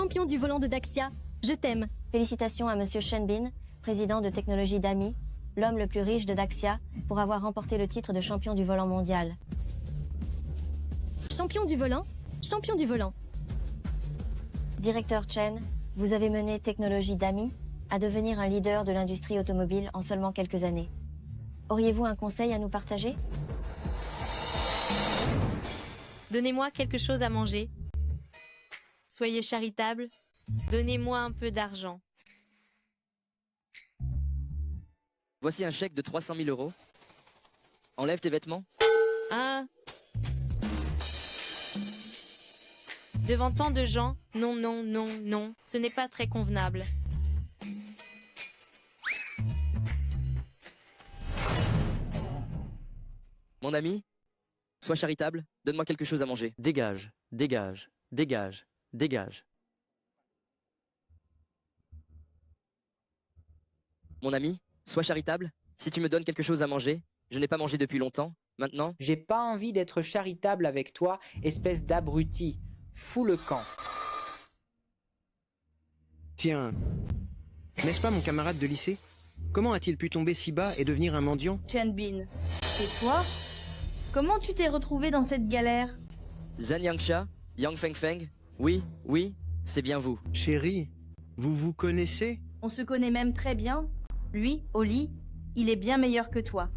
champion du volant de Daxia, je t'aime. Félicitations à Monsieur Shenbin, président de technologie d'AMI, l'homme le plus riche de Daxia, pour avoir remporté le titre de champion du volant mondial. Champion du volant, champion du volant. Directeur Chen, vous avez mené technologie d'AMI à devenir un leader de l'industrie automobile en seulement quelques années. Auriez-vous un conseil à nous partager? Donnez-moi quelque chose à manger. Soyez charitable. Donnez-moi un peu d'argent. Voici un chèque de 300 000 euros. Enlève tes vêtements. Ah. Devant tant de gens, non, non, non, non, ce n'est pas très convenable. Mon ami, sois charitable, donne-moi quelque chose à manger. Dégage, dégage, dégage, dégage. Mon ami, sois charitable, si tu me donnes quelque chose à manger, je n'ai pas mangé depuis longtemps, maintenant... J'ai pas envie d'être charitable avec toi, espèce d'abruti. Fous le camp. Tiens, n'est-ce pas mon camarade de lycée? Comment a-t-il pu tomber si bas et devenir un mendiant? Shenbin, c'est toi? Comment tu t'es retrouvé dans cette galère? Zhan Yangsha, Yang Fengfeng, oui, oui, c'est bien vous. Chérie, vous vous connaissez? On se connaît même très bien. Lui, Oli, il est bien meilleur que toi.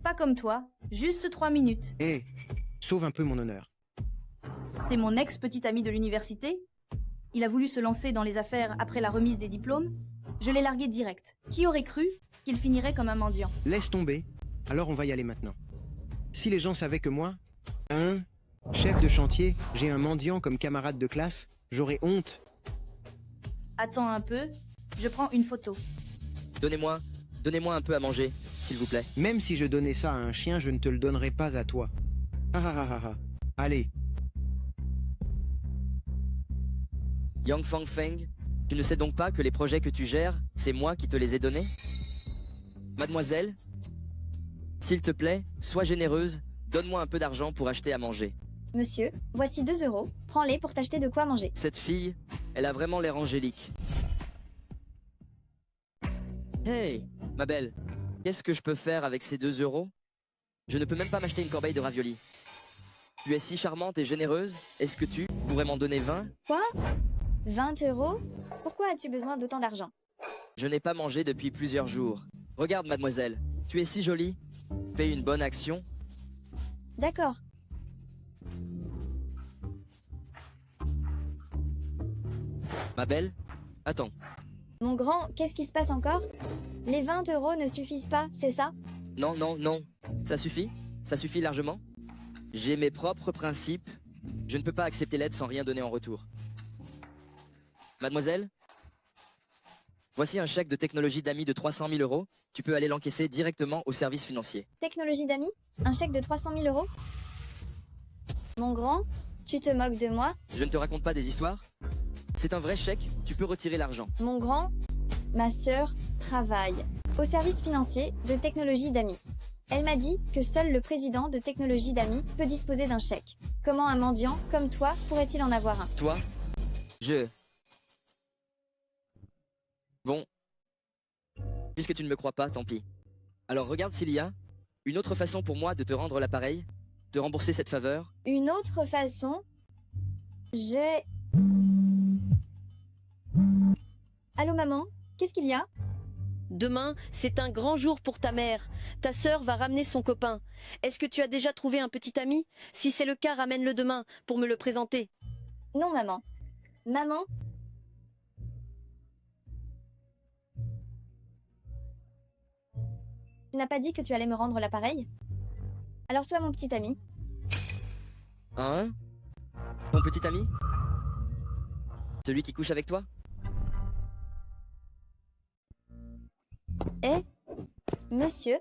Pas comme toi, juste 3 minutes. Hé, sauve un peu mon honneur. C'est mon ex-petit ami de l'université. Il a voulu se lancer dans les affaires après la remise des diplômes. Je l'ai largué direct. Qui aurait cru qu'il finirait comme un mendiant? Laisse tomber, alors on va y aller maintenant. Si les gens savaient que moi, chef de chantier, j'ai un mendiant comme camarade de classe, j'aurais honte. Attends un peu, je prends une photo. Donnez-moi un peu à manger, s'il vous plaît. Même si je donnais ça à un chien, je ne te le donnerais pas à toi. Ah ah ah ah ah. Allez. Yang Fengfeng, tu ne sais donc pas que les projets que tu gères, c'est moi qui te les ai donnés? Mademoiselle, s'il te plaît, sois généreuse, donne-moi un peu d'argent pour acheter à manger. Monsieur, voici 2 euros. Prends-les pour t'acheter de quoi manger. Cette fille, elle a vraiment l'air angélique. Hey, ma belle, qu'est-ce que je peux faire avec ces 2 euros? Je ne peux même pas m'acheter une corbeille de raviolis. Tu es si charmante et généreuse, est-ce que tu pourrais m'en donner 20? Quoi? 20 euros? Pourquoi as-tu besoin d'autant d'argent? Je n'ai pas mangé depuis plusieurs jours. Regarde, mademoiselle, tu es si jolie. Fais une bonne action. D'accord. Ma belle, attends. Mon grand, qu'est-ce qui se passe encore? Les 20 euros ne suffisent pas, c'est ça? Non, non, non. Ça suffit largement. J'ai mes propres principes. Je ne peux pas accepter l'aide sans rien donner en retour. Mademoiselle, voici un chèque de technologie d'AMI de 300 000 euros. Tu peux aller l'encaisser directement au service financier. Technologie d'amis? Un chèque de 300 000 euros? Mon grand, tu te moques de moi? Je ne te raconte pas des histoires. C'est un vrai chèque, tu peux retirer l'argent. Mon grand, ma sœur travaille au service financier de technologie d'amis. Elle m'a dit que seul le président de technologie d'amis peut disposer d'un chèque. Comment un mendiant comme toi pourrait-il en avoir un? Toi, Bon. Puisque tu ne me crois pas, tant pis. Alors regarde s'il y a une autre façon pour moi de te rendre l'appareil, de rembourser cette faveur. Une autre façon? Allô maman? Qu'est-ce qu'il y a? Demain, c'est un grand jour pour ta mère. Ta sœur va ramener son copain. Est-ce que tu as déjà trouvé un petit ami? Si c'est le cas, ramène-le demain pour me le présenter. Non maman. Maman? Tu n'as pas dit que tu allais me rendre l'appareil? Alors sois mon petit ami. Hein? Ton petit ami? Celui qui couche avec toi? Eh, monsieur,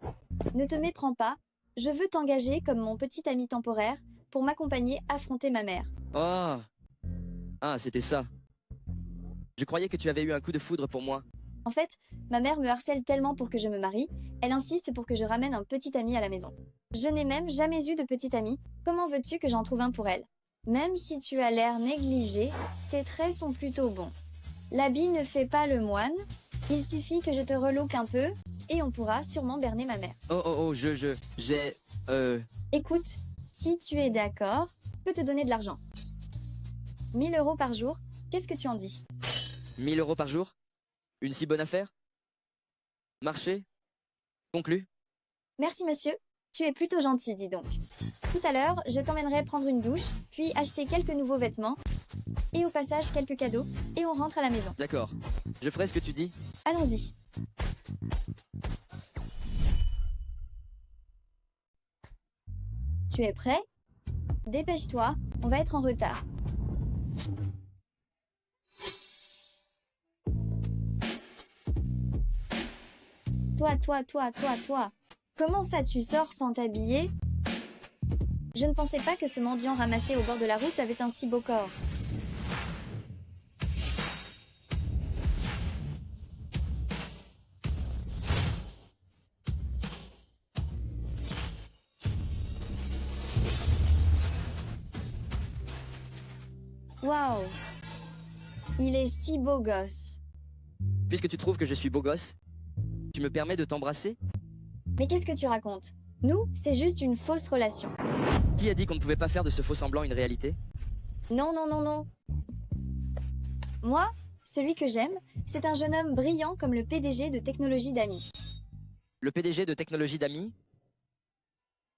ne te méprends pas. Je veux t'engager comme mon petit ami temporaire pour m'accompagner affronter ma mère. Oh! Ah, c'était ça. Je croyais que tu avais eu un coup de foudre pour moi. En fait, ma mère me harcèle tellement pour que je me marie, elle insiste pour que je ramène un petit ami à la maison. Je n'ai même jamais eu de petit ami. Comment veux-tu que j'en trouve un pour elle? Même si tu as l'air négligé, tes traits sont plutôt bons. L'habit ne fait pas le moine, il suffit que je te relook un peu, et on pourra sûrement berner ma mère. Écoute, si tu es d'accord, je peux te donner de l'argent. 1000 euros par jour, qu'est-ce que tu en dis? 1000 euros par jour? Une si bonne affaire? Marché? Conclu? Merci monsieur, tu es plutôt gentil, dis donc. Tout à l'heure, je t'emmènerai prendre une douche, puis acheter quelques nouveaux vêtements, et au passage quelques cadeaux, et on rentre à la maison. D'accord. Je ferai ce que tu dis. Allons-y. Tu es prêt? Dépêche-toi, on va être en retard. Toi. Comment ça tu sors sans t'habiller? Je ne pensais pas que ce mendiant ramassé au bord de la route avait un si beau corps. Waouh! Il est si beau gosse. Puisque tu trouves que je suis beau gosse, tu me permets de t'embrasser? Mais qu'est-ce que tu racontes? Nous, c'est juste une fausse relation. Qui a dit qu'on ne pouvait pas faire de ce faux semblant une réalité? Non. Moi, celui que j'aime, c'est un jeune homme brillant comme le PDG de Technologie d'Ami. Le PDG de Technologie d'Ami?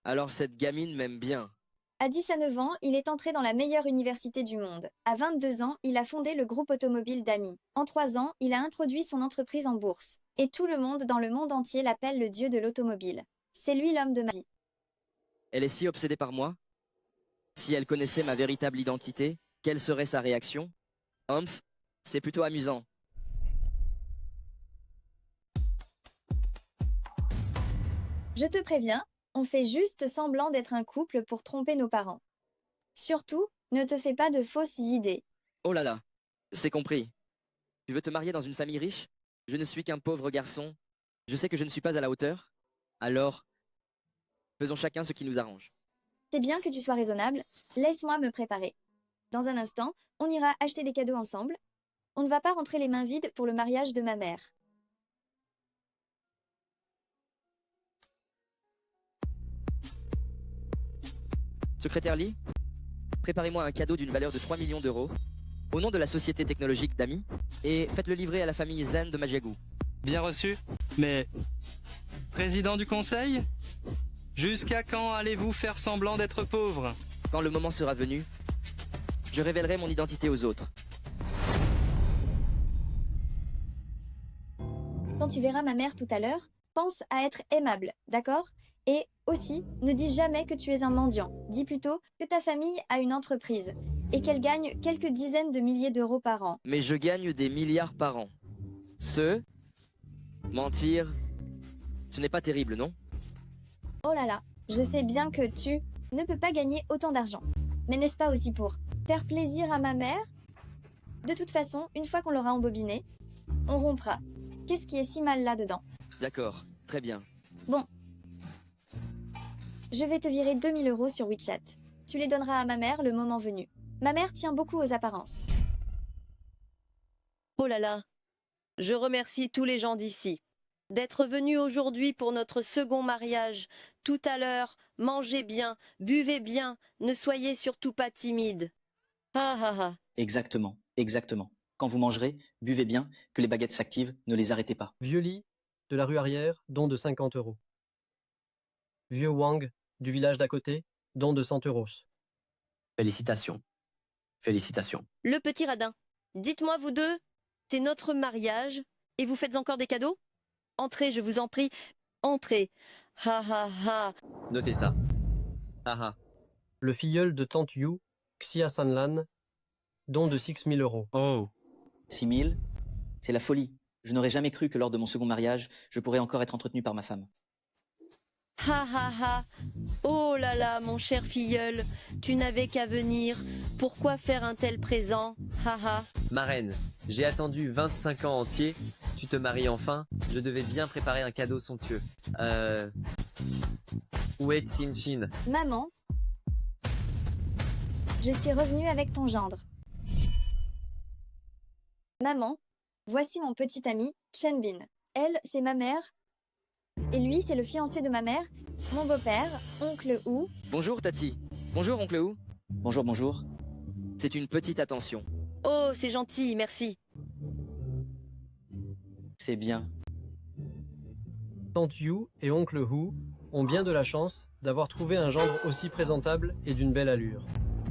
Alors cette gamine m'aime bien. À 19 ans, il est entré dans la meilleure université du monde. À 22 ans, il a fondé le groupe automobile d'Ami. En 3 ans, il a introduit son entreprise en bourse. Et tout le monde dans le monde entier l'appelle le dieu de l'automobile. C'est lui l'homme de ma vie. Elle est si obsédée par moi? Si elle connaissait ma véritable identité, quelle serait sa réaction? Humph, c'est plutôt amusant. Je te préviens, on fait juste semblant d'être un couple pour tromper nos parents. Surtout, ne te fais pas de fausses idées. Oh là là, c'est compris. Tu veux te marier dans une famille riche? Je ne suis qu'un pauvre garçon. Je sais que je ne suis pas à la hauteur. Alors, faisons chacun ce qui nous arrange. C'est bien que tu sois raisonnable. Laisse-moi me préparer. Dans un instant, on ira acheter des cadeaux ensemble. On ne va pas rentrer les mains vides pour le mariage de ma mère. Secrétaire Lee, préparez-moi un cadeau d'une valeur de 3 millions d'euros, au nom de la société technologique d'Ami, et faites-le livrer à la famille Zen de Majiagou. Bien reçu. Mais... Président du conseil? Jusqu'à quand allez-vous faire semblant d'être pauvre? Quand le moment sera venu, je révélerai mon identité aux autres. Quand tu verras ma mère tout à l'heure, pense à être aimable, d'accord? Et aussi, ne dis jamais que tu es un mendiant. Dis plutôt que ta famille a une entreprise et qu'elle gagne quelques dizaines de milliers d'euros par an. Mais je gagne des milliards par an. Mentir, ce n'est pas terrible, non? Oh là là, je sais bien que tu ne peux pas gagner autant d'argent. Mais n'est-ce pas aussi pour faire plaisir à ma mère? De toute façon, une fois qu'on l'aura embobiné, on rompra. Qu'est-ce qui est si mal là-dedans? D'accord, très bien. Bon. Je vais te virer 2000 euros sur WeChat. Tu les donneras à ma mère le moment venu. Ma mère tient beaucoup aux apparences. Oh là là, je remercie tous les gens d'ici d'être venus aujourd'hui pour notre second mariage. Tout à l'heure, mangez bien, buvez bien, ne soyez surtout pas timides. Ah ah ah. Exactement. Quand vous mangerez, buvez bien, que les baguettes s'activent, ne les arrêtez pas. Vieux Lee, de la rue arrière, don de 50 euros. Vieux Wang, du village d'à côté, don de 100 euros. Félicitations. Le petit radin, dites-moi vous deux, c'est notre mariage et vous faites encore des cadeaux? Entrez, je vous en prie, entrez. Ha ha ha. Notez ça. Ah ah. Le filleul de Tante Yu, Xia Sanlan, don de 6000 euros. Oh. 6000, c'est la folie. Je n'aurais jamais cru que lors de mon second mariage, je pourrais encore être entretenu par ma femme. Ha ha ha. Oh là là, mon cher filleul, tu n'avais qu'à venir. Pourquoi faire un tel présent? Ha ha. Marraine, j'ai attendu 25 ans entiers. Tu te maries enfin. Je devais bien préparer un cadeau somptueux. Où est Xin Xin? Maman, je suis revenue avec ton gendre. Maman, voici mon petit ami, Chenbin. Elle, c'est ma mère. Et lui, c'est le fiancé de ma mère, mon beau-père, oncle Wu. Bonjour Tati. Bonjour oncle Wu. Bonjour, bonjour. C'est une petite attention. Oh, c'est gentil, merci. C'est bien. Tante Yu et oncle Hu ont bien de la chance d'avoir trouvé un gendre aussi présentable et d'une belle allure.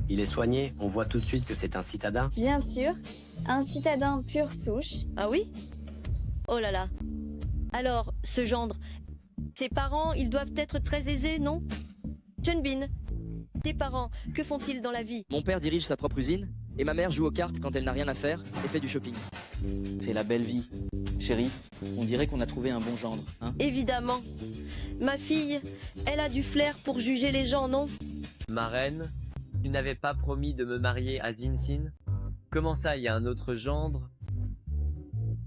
Il est soigné, on voit tout de suite que c'est un citadin. Bien sûr, un citadin pure souche. Ah oui? Oh là là. Alors, ce gendre, ses parents, ils doivent être très aisés, non? Chenbin, tes parents, que font-ils dans la vie? Mon père dirige sa propre usine et ma mère joue aux cartes quand elle n'a rien à faire et fait du shopping. C'est la belle vie. Chérie, on dirait qu'on a trouvé un bon gendre, hein? Évidemment. Ma fille, elle a du flair pour juger les gens, non? Ma reine, tu n'avais pas promis de me marier à Zinsin? Comment ça, il y a un autre gendre?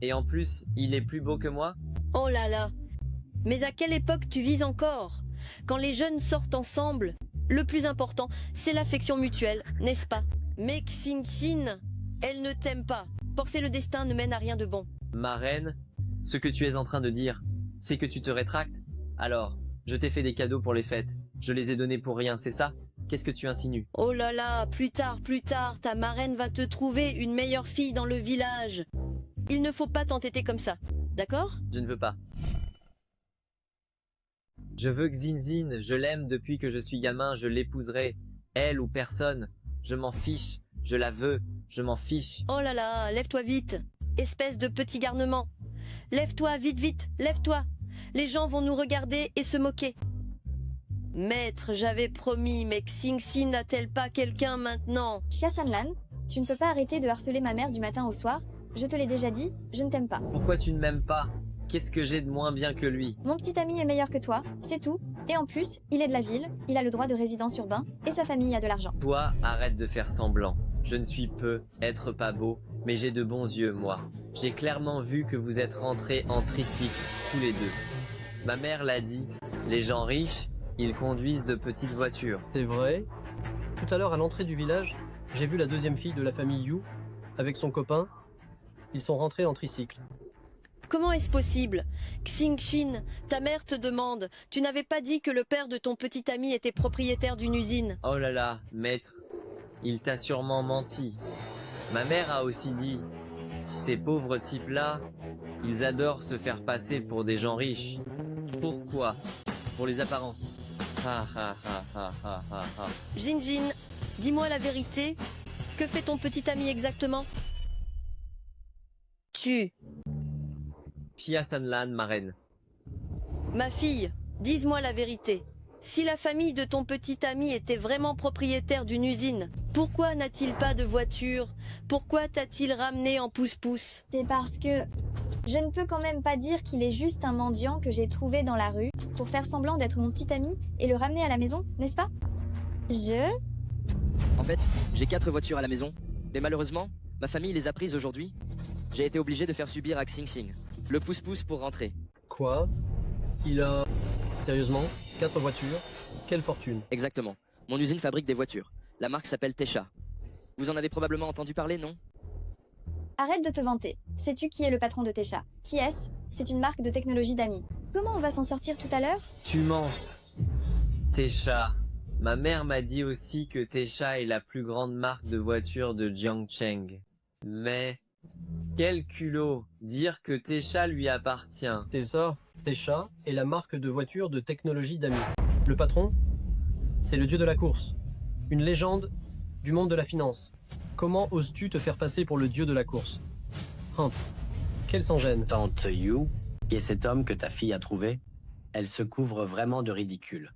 Et en plus, il est plus beau que moi? Oh là là. Mais à quelle époque tu vis encore? Quand les jeunes sortent ensemble, le plus important, c'est l'affection mutuelle, n'est-ce pas? Mais Xingxin, elle ne t'aime pas. Forcer le destin ne mène à rien de bon. Ma reine, ce que tu es en train de dire, c'est que tu te rétractes? Alors, je t'ai fait des cadeaux pour les fêtes. Je les ai donnés pour rien, c'est ça? Qu'est-ce que tu insinues? Oh là là, plus tard, ta marraine va te trouver une meilleure fille dans le village. Il ne faut pas t'entêter comme ça, d'accord? Je ne veux pas. Je veux Xinxin, je l'aime depuis que je suis gamin, je l'épouserai. Elle ou personne, je m'en fiche, je la veux, je m'en fiche. Oh là là, lève-toi vite, espèce de petit garnement. Lève-toi, vite, vite, lève-toi. Les gens vont nous regarder et se moquer. Maître, j'avais promis, mais Xingxin n'a-t-elle pas quelqu'un maintenant? Xia Sanlan, tu ne peux pas arrêter de harceler ma mère du matin au soir. Je te l'ai déjà dit, je ne t'aime pas. Pourquoi tu ne m'aimes pas? Qu'est-ce que j'ai de moins bien que lui? Mon petit ami est meilleur que toi, c'est tout. Et en plus, il est de la ville, il a le droit de résidence urbain, et sa famille a de l'argent. Toi, arrête de faire semblant. Je ne suis peu, être pas beau, mais j'ai de bons yeux, moi. J'ai clairement vu que vous êtes rentrés en tricycle, tous les deux. Ma mère l'a dit, les gens riches, ils conduisent de petites voitures. C'est vrai. Tout à l'heure, à l'entrée du village, j'ai vu la deuxième fille de la famille Yu avec son copain. Ils sont rentrés en tricycle. Comment est-ce possible? Xingxin, ta mère te demande. Tu n'avais pas dit que le père de ton petit ami était propriétaire d'une usine? Oh là là, maître, il t'a sûrement menti. Ma mère a aussi dit, ces pauvres types-là, ils adorent se faire passer pour des gens riches. Pourquoi? Pour les apparences. Ha ha ha ha ha ha ha. Xinxin, dis-moi la vérité. Que fait ton petit ami exactement? Tu. Xia Sanlan, ma reine. Ma fille, dis-moi la vérité. Si la famille de ton petit ami était vraiment propriétaire d'une usine, pourquoi n'a-t-il pas de voiture? Pourquoi t'a-t-il ramené en pousse-pousse? C'est parce que je ne peux quand même pas dire qu'il est juste un mendiant que j'ai trouvé dans la rue pour faire semblant d'être mon petit ami et le ramener à la maison, n'est-ce pas? En fait, j'ai 4 voitures à la maison, mais malheureusement, ma famille les a prises aujourd'hui. J'ai été obligé de faire subir à Xingxin le pouce-pouce pour rentrer. Quoi? Il a... Sérieusement? 4 voitures? Quelle fortune! Exactement. Mon usine fabrique des voitures. La marque s'appelle Tesha. Vous en avez probablement entendu parler, non? Arrête de te vanter. Sais-tu qui est le patron de Tesha? Qui est-ce? C'est une marque de technologie d'amis. Comment on va s'en sortir tout à l'heure? Tu mens. Tesha. Ma mère m'a dit aussi que Tesha est la plus grande marque de voitures de Jiangcheng. Mais... quel culot, dire que Tesha lui appartient. C'est ça, Tesha est la marque de voiture de technologie d'amis. Le patron, c'est le dieu de la course. Une légende du monde de la finance. Comment oses-tu te faire passer pour le dieu de la course? Quel sans-gêne. Tante Yu, qui est cet homme que ta fille a trouvé, elle se couvre vraiment de ridicule.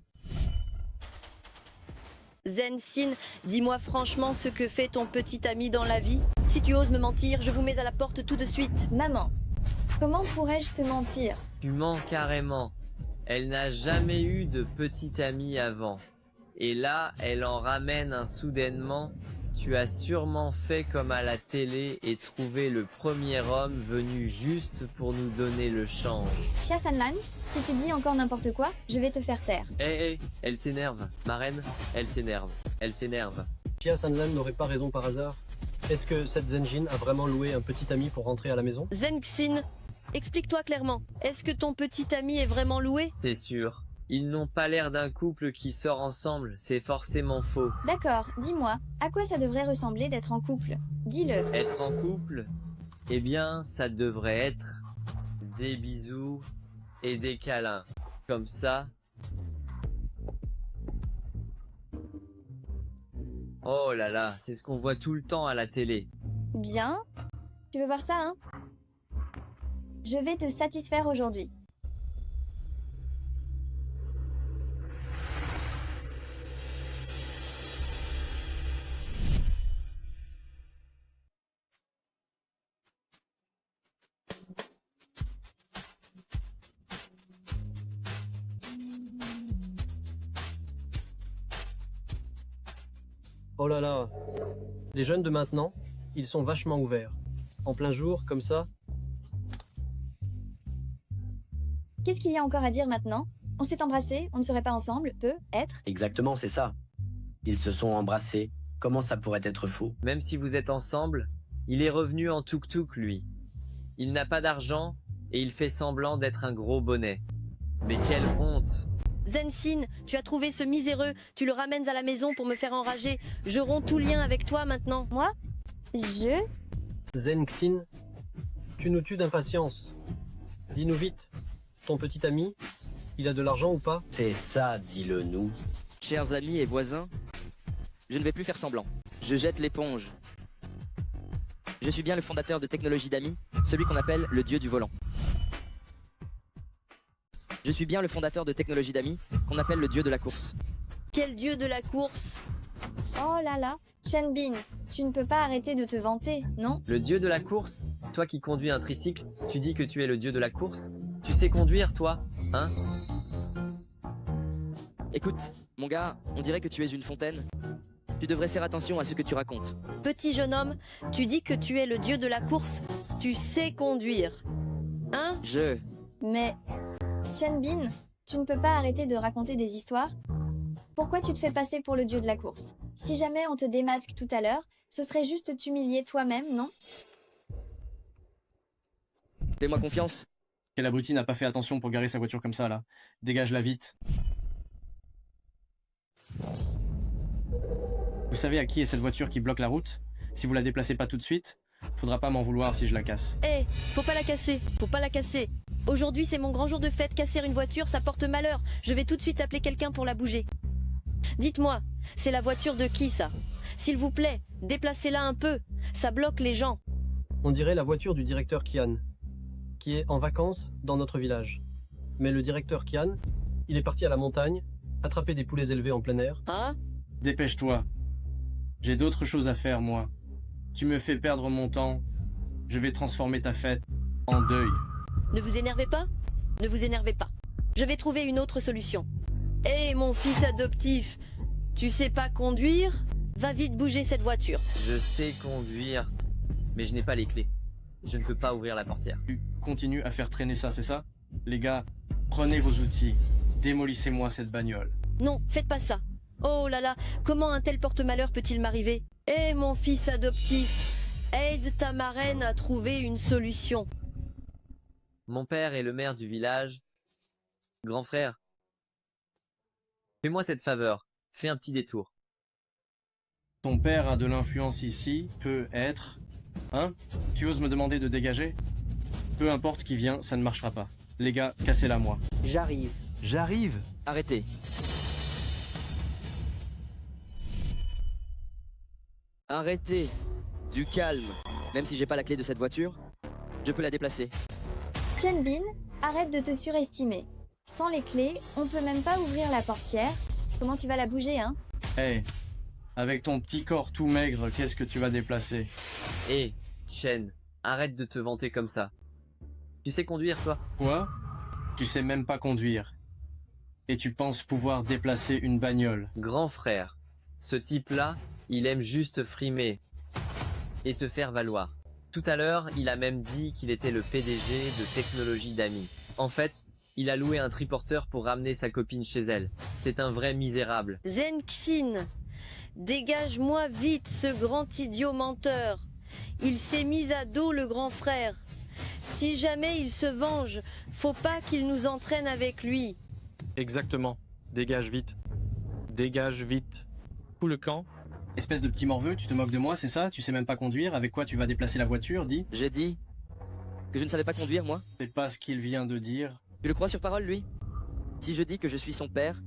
Zhensin, dis-moi franchement ce que fait ton petit ami dans la vie. Si tu oses me mentir, je vous mets à la porte tout de suite. Maman, comment pourrais-je te mentir? Tu mens carrément. Elle n'a jamais eu de petit ami avant. Et là, elle en ramène un soudainement. Tu as sûrement fait comme à la télé et trouvé le premier homme venu juste pour nous donner le change. Xia Sanlan, si tu dis encore n'importe quoi, je vais te faire taire. Hé, elle s'énerve. Ma reine, elle s'énerve. Elle s'énerve. Chia Sanlan n'aurait pas raison par hasard. Est-ce que cette Zenjin a vraiment loué un petit ami pour rentrer à la maison? Zenxin, explique-toi clairement. Est-ce que ton petit ami est vraiment loué? C'est sûr. Ils n'ont pas l'air d'un couple qui sort ensemble, c'est forcément faux. D'accord, dis-moi, à quoi ça devrait ressembler d'être en couple? Dis-le. Être en couple? Eh bien, ça devrait être des bisous et des câlins. Comme ça. Oh là là, c'est ce qu'on voit tout le temps à la télé. Bien. Tu veux voir ça, hein? Je vais te satisfaire aujourd'hui. Oh là là. Les jeunes de maintenant, ils sont vachement ouverts. En plein jour, comme ça. Qu'est-ce qu'il y a encore à dire maintenant? On s'est embrassés, on ne serait pas ensemble, peut être. Exactement, c'est ça. Ils se sont embrassés. Comment ça pourrait être faux? Même si vous êtes ensemble, il est revenu en tuk-tuk, lui. Il n'a pas d'argent et il fait semblant d'être un gros bonnet. Mais quelle honte! Zenxin, tu as trouvé ce miséreux, tu le ramènes à la maison pour me faire enrager. Je romps tout lien avec toi maintenant. Moi? Je? Zenxin, tu nous tues d'impatience. Dis-nous vite, ton petit ami, il a de l'argent ou pas? C'est ça, dis-le nous. Chers amis et voisins, je ne vais plus faire semblant. Je jette l'éponge. Je suis bien le fondateur de Technologie d'Ami, celui qu'on appelle le dieu du volant. Je suis bien le fondateur de Technologie d'Ami, qu'on appelle le dieu de la course. Quel dieu de la course? Oh là là, Chen Bin, tu ne peux pas arrêter de te vanter, non? Le dieu de la course? Toi qui conduis un tricycle, tu dis que tu es le dieu de la course? Tu sais conduire, toi, hein? Écoute, mon gars, on dirait que tu es une fontaine. Tu devrais faire attention à ce que tu racontes. Petit jeune homme, tu dis que tu es le dieu de la course. Tu sais conduire. Hein? Mais... Chen Bin, tu ne peux pas arrêter de raconter des histoires? Pourquoi tu te fais passer pour le dieu de la course? Si jamais on te démasque tout à l'heure, ce serait juste t'humilier toi-même, non? Fais-moi confiance. Quel abruti n'a pas fait attention pour garer sa voiture comme ça, là? Dégage-la vite. Vous savez à qui est cette voiture qui bloque la route? Si vous la déplacez pas tout de suite, faudra pas m'en vouloir si je la casse. Eh, faut pas la casser, faut pas la casser. Aujourd'hui, c'est mon grand jour de fête. Casser une voiture, ça porte malheur. Je vais tout de suite appeler quelqu'un pour la bouger. Dites-moi, c'est la voiture de qui, ça? S'il vous plaît, déplacez-la un peu. Ça bloque les gens. On dirait la voiture du directeur Kian, qui est en vacances dans notre village. Mais le directeur Kian, il est parti à la montagne, attraper des poulets élevés en plein air. Ah? Dépêche-toi. J'ai d'autres choses à faire, moi. Tu me fais perdre mon temps. Je vais transformer ta fête en deuil. Ne vous énervez pas? Ne vous énervez pas. Je vais trouver une autre solution. Hé, mon fils adoptif, tu sais pas conduire? Va vite bouger cette voiture. Je sais conduire, mais je n'ai pas les clés. Je ne peux pas ouvrir la portière. Tu continues à faire traîner ça, c'est ça? Les gars, prenez vos outils. Démolissez-moi cette bagnole. Non, faites pas ça. Oh là là, comment un tel porte-malheur peut-il m'arriver? Hé, mon fils adoptif, aide ta marraine à trouver une solution. Mon père est le maire du village. Grand frère, fais-moi cette faveur. Fais un petit détour. Ton père a de l'influence ici, peut être... Hein? Tu oses me demander de dégager? Peu importe qui vient, ça ne marchera pas. Les gars, cassez-la moi. J'arrive. J'arrive. Arrêtez. Arrêtez. Du calme. Même si j'ai pas la clé de cette voiture, je peux la déplacer. Chen Bin, arrête de te surestimer. Sans les clés, on peut même pas ouvrir la portière. Comment tu vas la bouger, hein? Hey, avec ton petit corps tout maigre, qu'est-ce que tu vas déplacer? Hé, Chen, arrête de te vanter comme ça. Tu sais conduire, toi? Quoi? Tu sais même pas conduire. Et tu penses pouvoir déplacer une bagnole? Grand frère, ce type-là, il aime juste frimer et se faire valoir. Tout à l'heure, il a même dit qu'il était le PDG de Technologie d'Ami. En fait, il a loué un triporteur pour ramener sa copine chez elle. C'est un vrai misérable. Zenxin, Dégage-moi vite ce grand idiot menteur. Il s'est mis à dos le grand frère. Si jamais il se venge, faut pas qu'il nous entraîne avec lui. Exactement. Dégage vite. Dégage vite. Tout le camp. Espèce de petit morveux, tu te moques de moi, c'est ça? Tu sais même pas conduire, avec quoi tu vas déplacer la voiture, dis? J'ai dit que je ne savais pas conduire, moi. C'est pas ce qu'il vient de dire. Tu le crois sur parole, lui? Si je dis que je suis son père,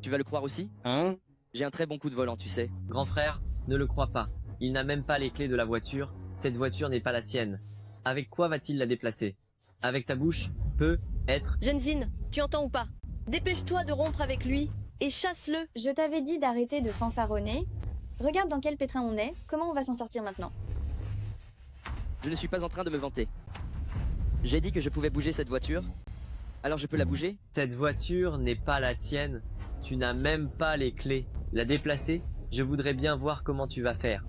tu vas le croire aussi? Hein? J'ai un très bon coup de volant, tu sais. Grand frère, ne le crois pas. Il n'a même pas les clés de la voiture. Cette voiture n'est pas la sienne. Avec quoi va-t-il la déplacer? Avec ta bouche? Peut être. Genzin, tu entends ou pas? Dépêche-toi de rompre avec lui et chasse-le. Je t'avais dit d'arrêter de fanfaronner. Regarde dans quel pétrin on est, comment on va s'en sortir maintenant? Je ne suis pas en train de me vanter. J'ai dit que je pouvais bouger cette voiture. Alors je peux la bouger? Cette voiture n'est pas la tienne. Tu n'as même pas les clés. La déplacer? Je voudrais bien voir comment tu vas faire.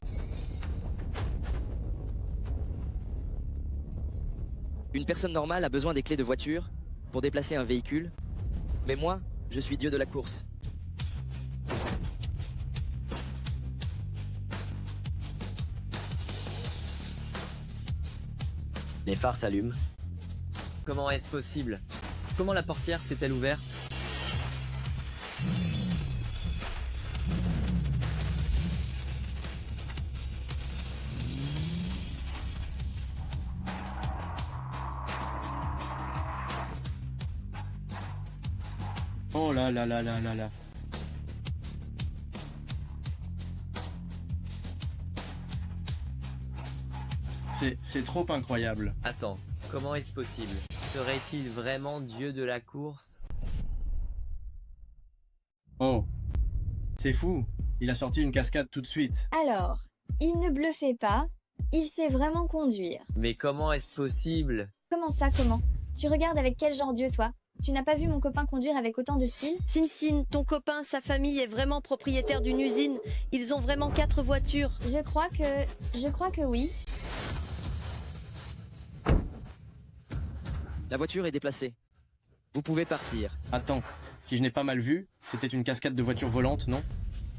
Une personne normale a besoin des clés de voiture pour déplacer un véhicule. Mais moi, je suis dieu de la course. Les phares s'allument. Comment est-ce possible? Comment la portière s'est-elle ouverte? Oh là là là là là là. C'est trop incroyable. Attends, comment est-ce possible? Serait-il vraiment dieu de la course? Oh. C'est fou. Il a sorti une cascade tout de suite. Alors, il ne bluffait pas, il sait vraiment conduire. Mais comment est-ce possible? Comment ça, comment? Tu regardes avec quel genre d'yeux, toi? Tu n'as pas vu mon copain conduire avec autant de style? Sin, ton copain, sa famille est vraiment propriétaire d'une usine. Ils ont vraiment 4 voitures. Je crois que oui. La voiture est déplacée. Vous pouvez partir. Attends, si je n'ai pas mal vu, c'était une cascade de voitures volantes, non?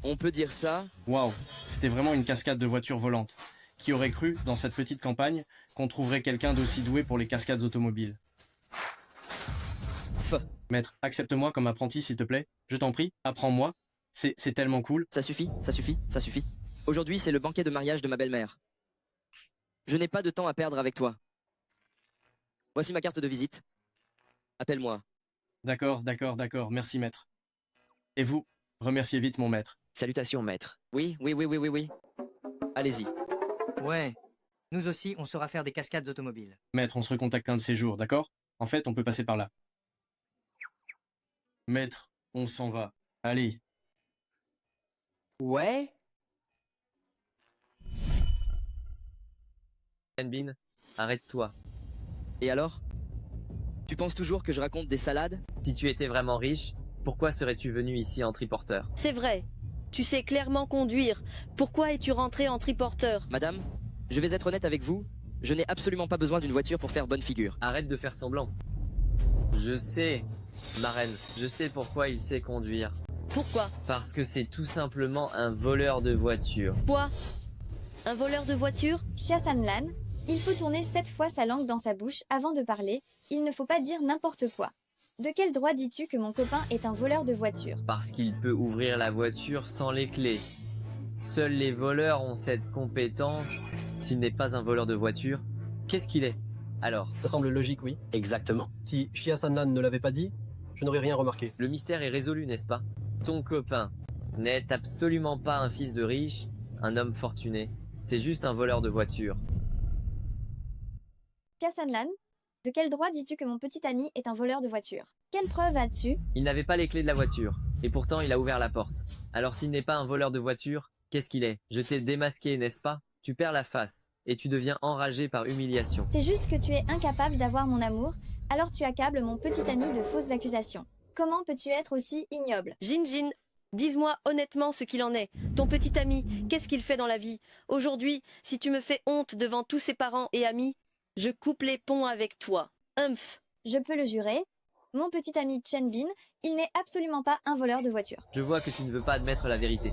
On peut dire ça. Waouh, c'était vraiment une cascade de voitures volantes. Qui aurait cru, dans cette petite campagne, qu'on trouverait quelqu'un d'aussi doué pour les cascades automobiles? Maître, accepte-moi comme apprenti s'il te plaît. Je t'en prie, apprends-moi. C'est tellement cool. Ça suffit, ça suffit, ça suffit. Aujourd'hui, c'est le banquet de mariage de ma belle-mère. Je n'ai pas de temps à perdre avec toi. Voici ma carte de visite. Appelle-moi. D'accord, d'accord, d'accord. Merci, maître. Et vous, remerciez vite mon maître. Salutations, maître. Oui. Allez-y. Ouais. Nous aussi, on saura faire des cascades automobiles. Maître, on se recontacte un de ces jours, d'accord? En fait, on peut passer par là. Maître, on s'en va. Allez. Ouais? Bin, arrête-toi. Et alors? Tu penses toujours que je raconte des salades? Si tu étais vraiment riche, pourquoi serais-tu venu ici en triporteur? C'est vrai. Tu sais clairement conduire. Pourquoi es-tu rentré en triporteur? Madame, je vais être honnête avec vous. Je n'ai absolument pas besoin d'une voiture pour faire bonne figure. Arrête de faire semblant. Je sais, Marraine, je sais pourquoi il sait conduire. Pourquoi? Parce que c'est tout simplement un voleur de voiture. Quoi? Un voleur de voiture? Chiasanlan, il faut tourner 7 fois sa langue dans sa bouche avant de parler. Il ne faut pas dire n'importe quoi. De quel droit dis-tu que mon copain est un voleur de voiture? Parce qu'il peut ouvrir la voiture sans les clés. Seuls les voleurs ont cette compétence. S'il n'est pas un voleur de voiture, qu'est-ce qu'il est? Alors? Ça semble logique, oui. Exactement. Si Chiasanlan ne l'avait pas dit, je n'aurais rien remarqué. Le mystère est résolu, n'est-ce pas? Ton copain n'est absolument pas un fils de riche, un homme fortuné. C'est juste un voleur de voiture. Chiasanlan, de quel droit dis-tu que mon petit ami est un voleur de voiture? Quelle preuve as-tu? Il n'avait pas les clés de la voiture, et pourtant il a ouvert la porte. Alors s'il n'est pas un voleur de voiture, qu'est-ce qu'il est? Je t'ai démasqué, n'est-ce pas? Tu perds la face, et tu deviens enragé par humiliation. C'est juste que tu es incapable d'avoir mon amour, alors tu accables mon petit ami de fausses accusations. Comment peux-tu être aussi ignoble? Jin, dis-moi honnêtement ce qu'il en est. Ton petit ami, qu'est-ce qu'il fait dans la vie? Aujourd'hui, si tu me fais honte devant tous ses parents et amis, je coupe les ponts avec toi. Humph. Je peux le jurer. Mon petit ami Chen Bin, il n'est absolument pas un voleur de voiture. Je vois que tu ne veux pas admettre la vérité.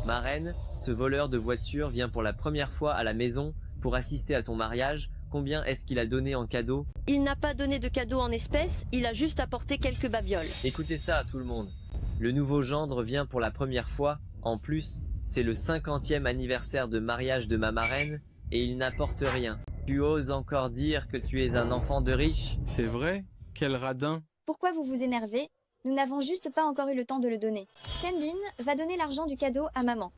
Ma reine, ce voleur de voiture vient pour la première fois à la maison pour assister à ton mariage. Combien est-ce qu'il a donné en cadeau? Il n'a pas donné de cadeau en espèces, il a juste apporté quelques babioles. Écoutez ça, tout le monde. Le nouveau gendre vient pour la première fois. En plus, c'est le 50e anniversaire de mariage de ma marraine, et il n'apporte rien. Tu oses encore dire que tu es un enfant de riche? C'est vrai? Quel radin! Pourquoi vous vous énervez? Nous n'avons juste pas encore eu le temps de le donner. Chenbin va donner l'argent du cadeau à maman.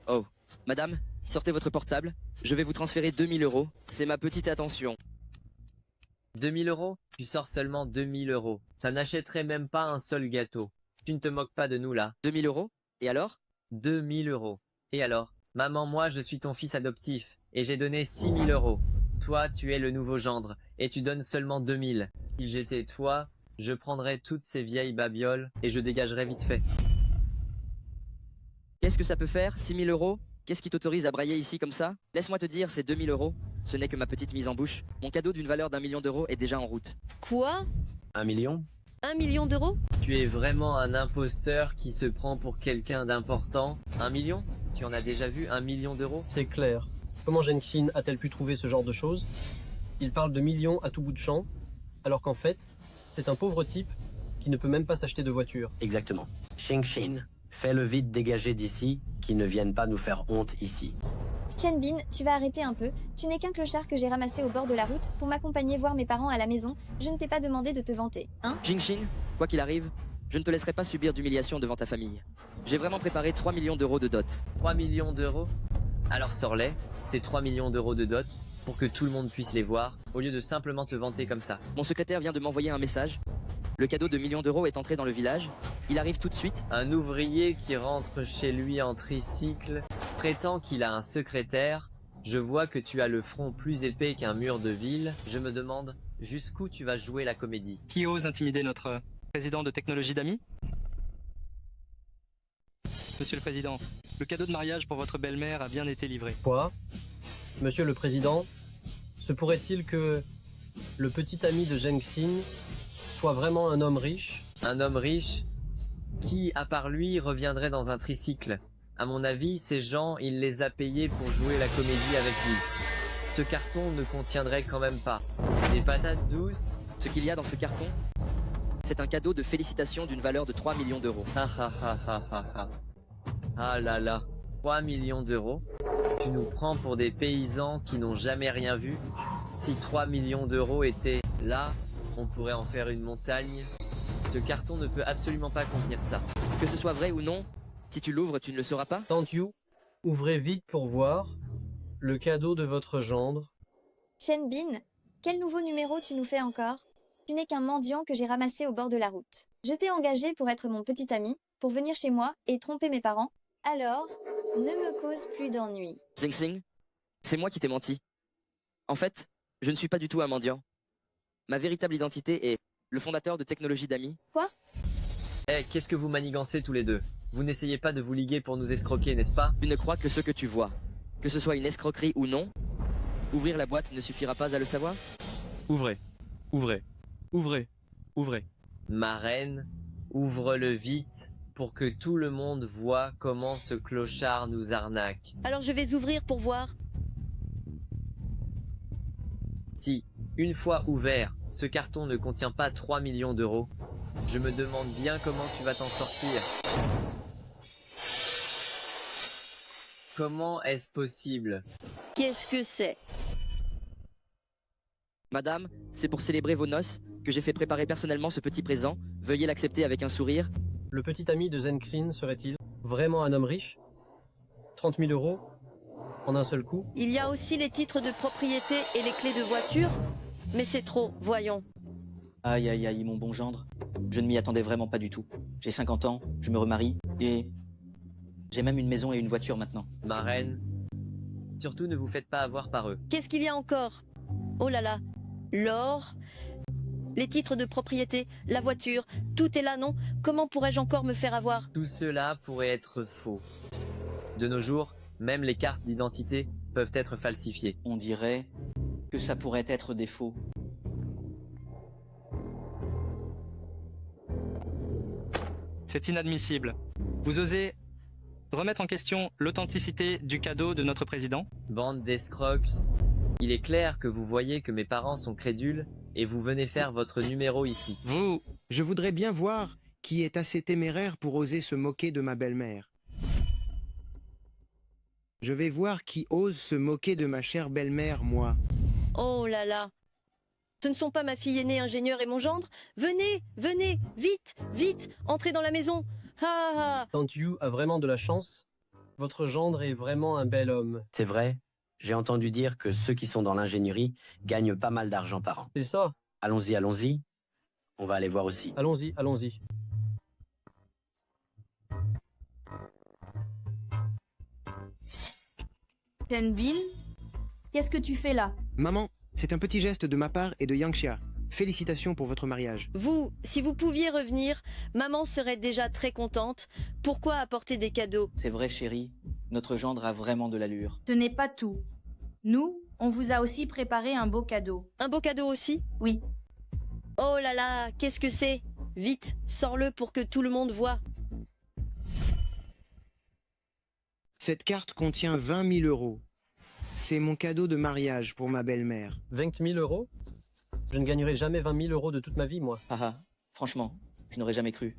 Oh, madame, sortez votre portable. Je vais vous transférer 2000 €. C'est ma petite attention. 2000 €? Tu sors seulement 2000 €. Ça n'achèterait même pas un seul gâteau. Tu ne te moques pas de nous là. 2000 €? Et alors? 2000 €. Et alors? Maman, moi je suis ton fils adoptif, et j'ai donné 6000 €. Toi, tu es le nouveau gendre, et tu donnes seulement 2000. Si j'étais toi, je prendrais toutes ces vieilles babioles, et je dégagerais vite fait. Qu'est-ce que ça peut faire? 6000 €? Qu'est-ce qui t'autorise à brailler ici comme ça? Laisse-moi te dire, c'est 2000 €. Ce n'est que ma petite mise en bouche. Mon cadeau d'une valeur d'1 million d'euros est déjà en route. Quoi? 1 million? 1 million d'euros? Tu es vraiment un imposteur qui se prend pour quelqu'un d'important. 1 million? Tu en as déjà vu 1 million d'euros? C'est clair. Comment Jenkin a-t-elle pu trouver ce genre de choses? Il parle de millions à tout bout de champ, alors qu'en fait, c'est un pauvre type qui ne peut même pas s'acheter de voiture. Exactement. Xing, fais-le vite dégager d'ici, qu'il ne vienne pas nous faire honte ici. Chenbin, tu vas arrêter un peu. Tu n'es qu'un clochard que j'ai ramassé au bord de la route pour m'accompagner voir mes parents à la maison. Je ne t'ai pas demandé de te vanter, hein? Jingxin, quoi qu'il arrive, je ne te laisserai pas subir d'humiliation devant ta famille. J'ai vraiment préparé 3 millions d'euros de dot. 3 millions d'euros? Alors sors-les, c'est 3 millions d'euros de dot, pour que tout le monde puisse les voir, au lieu de simplement te vanter comme ça. Mon secrétaire vient de m'envoyer un message. Le cadeau de millions d'euros est entré dans le village. Il arrive tout de suite. Un ouvrier qui rentre chez lui en tricycle prétend qu'il a un secrétaire. Je vois que tu as le front plus épais qu'un mur de ville. Je me demande jusqu'où tu vas jouer la comédie. Qui ose intimider notre président de technologie d'amis? Monsieur le Président, le cadeau de mariage pour votre belle-mère a bien été livré. Quoi? Monsieur le Président, se pourrait-il que le petit ami de Jenkin soit vraiment un homme riche? Un homme riche? Qui, à part lui, reviendrait dans un tricycle? À mon avis, ces gens, il les a payés pour jouer la comédie avec lui. Ce carton ne contiendrait quand même pas des patates douces? Ce qu'il y a dans ce carton, c'est un cadeau de félicitations d'une valeur de 3 millions d'euros. Ah là là, 3 millions d'euros? Tu nous prends pour des paysans qui n'ont jamais rien vu? Si 3 millions d'euros étaient là, on pourrait en faire une montagne. Ce carton ne peut absolument pas contenir ça. Que ce soit vrai ou non, si tu l'ouvres, tu ne le sauras pas? Tante Yu, ouvrez vite pour voir le cadeau de votre gendre. Chenbin, quel nouveau numéro tu nous fais encore? Tu n'es qu'un mendiant que j'ai ramassé au bord de la route. Je t'ai engagé pour être mon petit ami, pour venir chez moi et tromper mes parents. Alors, ne me cause plus d'ennuis. Xing, c'est moi qui t'ai menti. En fait, je ne suis pas du tout un mendiant. Ma véritable identité est le fondateur de Technologie d'Amis. Quoi? Eh, qu'est-ce que vous manigancez tous les deux? Vous n'essayez pas de vous liguer pour nous escroquer, n'est-ce pas? Tu ne crois que ce que tu vois. Que ce soit une escroquerie ou non, ouvrir la boîte ne suffira pas à le savoir? Ouvrez, ouvrez, ouvrez, ouvrez. Ma reine, ouvre-le vite pour que tout le monde voit comment ce clochard nous arnaque. Alors je vais ouvrir pour voir. Si, une fois ouvert, ce carton ne contient pas 3 millions d'euros, je me demande bien comment tu vas t'en sortir. Comment est-ce possible? Qu'est-ce que c'est? Madame, c'est pour célébrer vos noces que j'ai fait préparer personnellement ce petit présent. Veuillez l'accepter avec un sourire. Le petit ami de Zenxin serait-il vraiment un homme riche? 30 000 euros en un seul coup? Il y a aussi les titres de propriété et les clés de voiture? Mais c'est trop, voyons. Aïe aïe aïe, mon bon gendre. Je ne m'y attendais vraiment pas du tout. J'ai 50 ans, je me remarie, et j'ai même une maison et une voiture maintenant. Ma reine, surtout ne vous faites pas avoir par eux. Qu'est-ce qu'il y a encore? Oh là là, l'or, les titres de propriété, la voiture, tout est là, non? Comment pourrais-je encore me faire avoir? Tout cela pourrait être faux. De nos jours, même les cartes d'identité peuvent être falsifiées. On dirait que ça pourrait être des faux. C'est inadmissible. Vous osez remettre en question l'authenticité du cadeau de notre président? Bande d'escrocs. Il est clair que vous voyez que mes parents sont crédules et vous venez faire votre numéro ici. Vous... Je voudrais bien voir qui est assez téméraire pour oser se moquer de ma belle-mère. Je vais voir qui ose se moquer de ma chère belle-mère, moi. Oh là là. Ce ne sont pas ma fille aînée ingénieure et mon gendre? Venez, venez, vite, vite, entrez dans la maison. Ah ah. Tante Yu a vraiment de la chance. Votre gendre est vraiment un bel homme. C'est vrai, j'ai entendu dire que ceux qui sont dans l'ingénierie gagnent pas mal d'argent par an. C'est ça. Allons-y, allons-y. On va aller voir aussi. Allons-y, allons-y. Chen Bin, qu'est-ce que tu fais là? Maman, c'est un petit geste de ma part et de Yangxia. Félicitations pour votre mariage. Vous, si vous pouviez revenir, maman serait déjà très contente. Pourquoi apporter des cadeaux? C'est vrai, chérie. Notre gendre a vraiment de l'allure. Ce n'est pas tout. Nous, on vous a aussi préparé un beau cadeau. Un beau cadeau aussi? Oui. Oh là là, qu'est-ce que c'est? Vite, sors-le pour que tout le monde voit. Cette carte contient 20 000 euros. C'est mon cadeau de mariage pour ma belle-mère. 20 000 euros? Je ne gagnerai jamais 20 000 euros de toute ma vie, moi. Ah ah, franchement, je n'aurais jamais cru.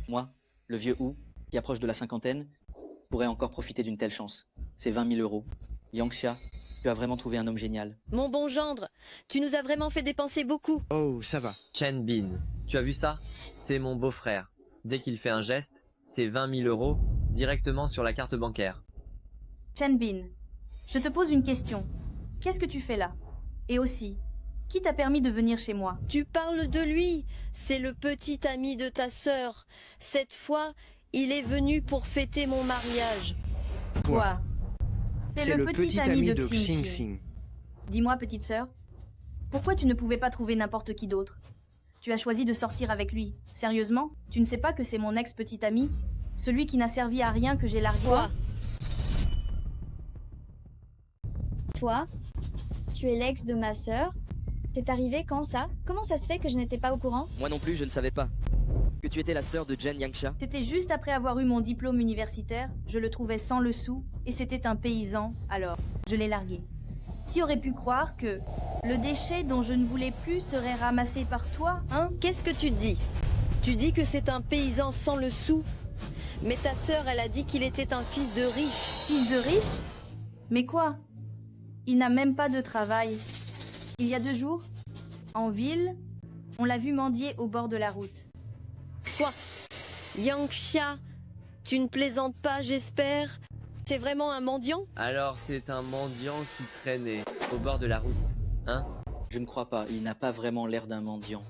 Moi, le vieux Hu, qui approche de la cinquantaine, pourrait encore profiter d'une telle chance. C'est 20 000 euros. Yangxia, tu as vraiment trouvé un homme génial. Mon bon gendre, tu nous as vraiment fait dépenser beaucoup. Oh, ça va. Chen Bin, tu as vu ça? C'est mon beau-frère. Dès qu'il fait un geste, c'est 20 000 euros directement sur la carte bancaire. Chen Bin, je te pose une question. Qu'est-ce que tu fais là? Et aussi, qui t'a permis de venir chez moi? Tu parles de lui. C'est le petit ami de ta sœur. Cette fois, il est venu pour fêter mon mariage. Quoi? C'est le petit ami de Xing Xing. Dis-moi, petite sœur, pourquoi tu ne pouvais pas trouver n'importe qui d'autre? Tu as choisi de sortir avec lui. Sérieusement? Tu ne sais pas que c'est mon ex-petit ami? Celui qui n'a servi à rien que j'ai largué? Quoi? Toi, tu es l'ex de ma sœur? C'est arrivé quand ça? Comment ça se fait que je n'étais pas au courant? Moi non plus, je ne savais pas. Que tu étais la sœur de Jen Yangxia? C'était juste après avoir eu mon diplôme universitaire, je le trouvais sans le sou, et c'était un paysan, alors je l'ai largué. Qui aurait pu croire que le déchet dont je ne voulais plus serait ramassé par toi, hein? Qu'est-ce que tu dis? Tu dis que c'est un paysan sans le sou? Mais ta sœur, elle a dit qu'il était un fils de riche. Fils de riche? Mais quoi? Il n'a même pas de travail. Il y a 2 jours, en ville, on l'a vu mendier au bord de la route. Quoi? Yangxia, tu ne plaisantes pas, j'espère? C'est vraiment un mendiant? Alors c'est un mendiant qui traînait au bord de la route, hein? Je ne crois pas, il n'a pas vraiment l'air d'un mendiant.